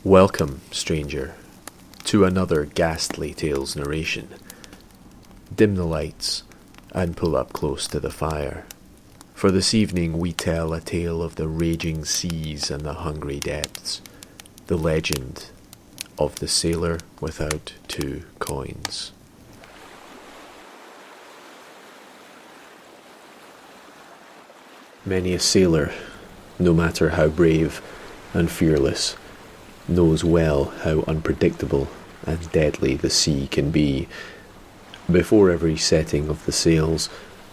Welcome, stranger, to another ghastly tales narration. Dim the lights and pull up close to the fire. For this evening we tell a tale of the raging seas and the hungry depths. The legend of the sailor without 2 coins. Many a sailor, no matter how brave and fearless, knows well how unpredictable and deadly the sea can be. Before every setting of the sails,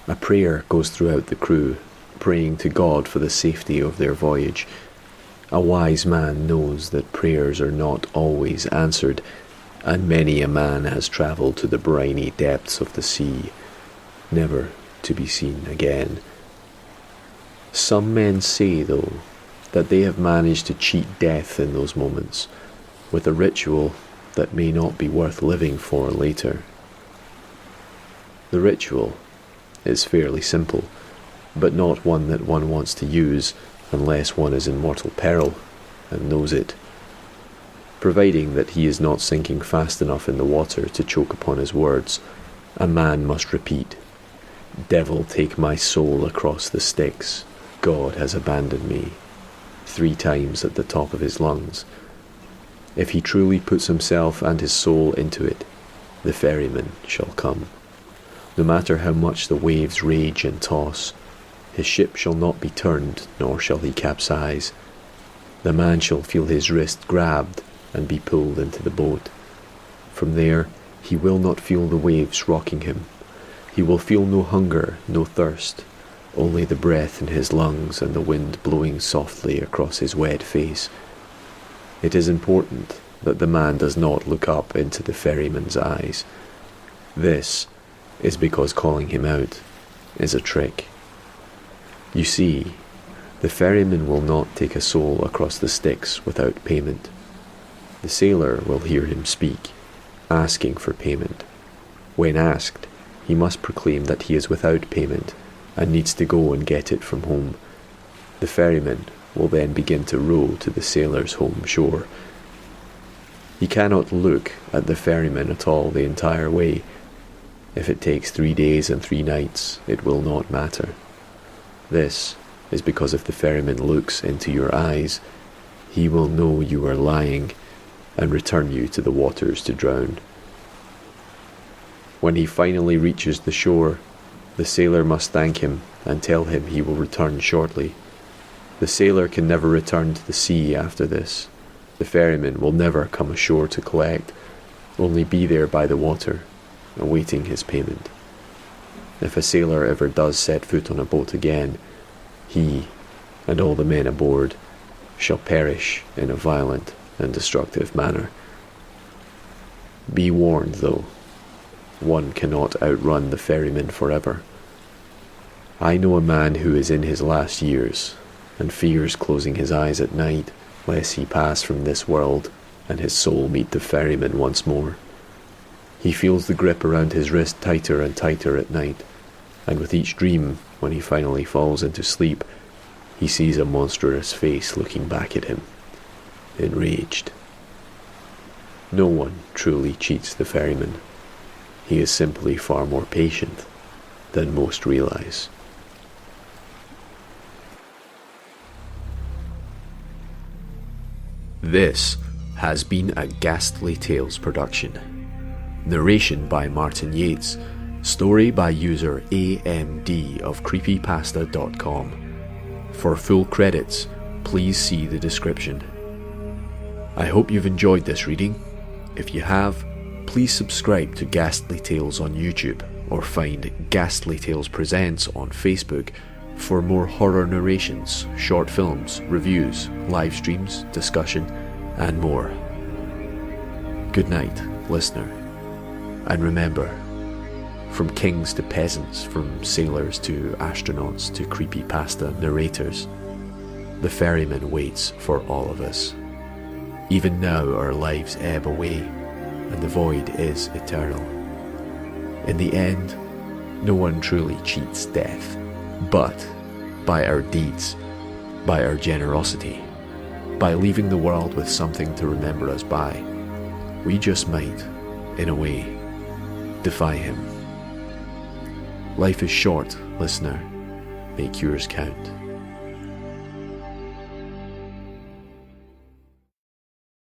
a prayer goes throughout the crew, praying to God for the safety of their voyage. A wise man knows that prayers are not always answered, and many a man has travelled to the briny depths of the sea, never to be seen again. Some men say, though, that they have managed to cheat death in those moments, with a ritual that may not be worth living for later. The ritual is fairly simple, but not one that one wants to use unless one is in mortal peril and knows it. Providing that he is not sinking fast enough in the water to choke upon his words, a man must repeat, "Devil, take my soul across the Styx, God has abandoned me," 3 times at the top of his lungs. If he truly puts himself and his soul into it, the ferryman shall come. No matter how much the waves rage and toss, his ship shall not be turned, nor shall he capsize. The man shall feel his wrist grabbed and be pulled into the boat. From there, he will not feel the waves rocking him. He will feel no hunger, no thirst, only the breath in his lungs and the wind blowing softly across his wet face. It is important that the man does not look up into the ferryman's eyes. This is because calling him out is a trick. You see, the ferryman will not take a soul across the Styx without payment. The sailor will hear him speak, asking for payment. When asked, he must proclaim that he is without payment and needs to go and get it from home. The ferryman will then begin to row to the sailor's home shore. He cannot look at the ferryman at all the entire way. If it takes 3 days and 3 nights, it will not matter. This is because if the ferryman looks into your eyes, he will know you are lying and return you to the waters to drown. When he finally reaches the shore, the sailor must thank him and tell him he will return shortly. The sailor can never return to the sea after this. The ferryman will never come ashore to collect, only be there by the water, awaiting his payment. If a sailor ever does set foot on a boat again, he and all the men aboard shall perish in a violent and destructive manner. Be warned, though. One cannot outrun the ferryman forever. I know a man who is in his last years and fears closing his eyes at night lest he pass from this world and his soul meet the ferryman once more. He feels the grip around his wrist tighter and tighter at night, and with each dream, when he finally falls into sleep, he sees a monstrous face looking back at him, enraged. No one truly cheats the ferryman. He is simply far more patient than most realize. This has been a Ghastly Tales production. Narration by Martin Yates. Story by user AMD of Creepypasta.com. For full credits, please see the description. I hope you've enjoyed this reading. If you have, please subscribe to Ghastly Tales on YouTube or find Ghastly Tales Presents on Facebook for more horror narrations, short films, reviews, live streams, discussion, and more. Good night, listener. And remember, from kings to peasants, from sailors to astronauts to creepypasta narrators, the ferryman waits for all of us. Even now our lives ebb away, and the void is eternal. In the end, no one truly cheats death, but by our deeds, by our generosity, by leaving the world with something to remember us by, we just might, in a way, defy him. Life is short, listener. Make yours count.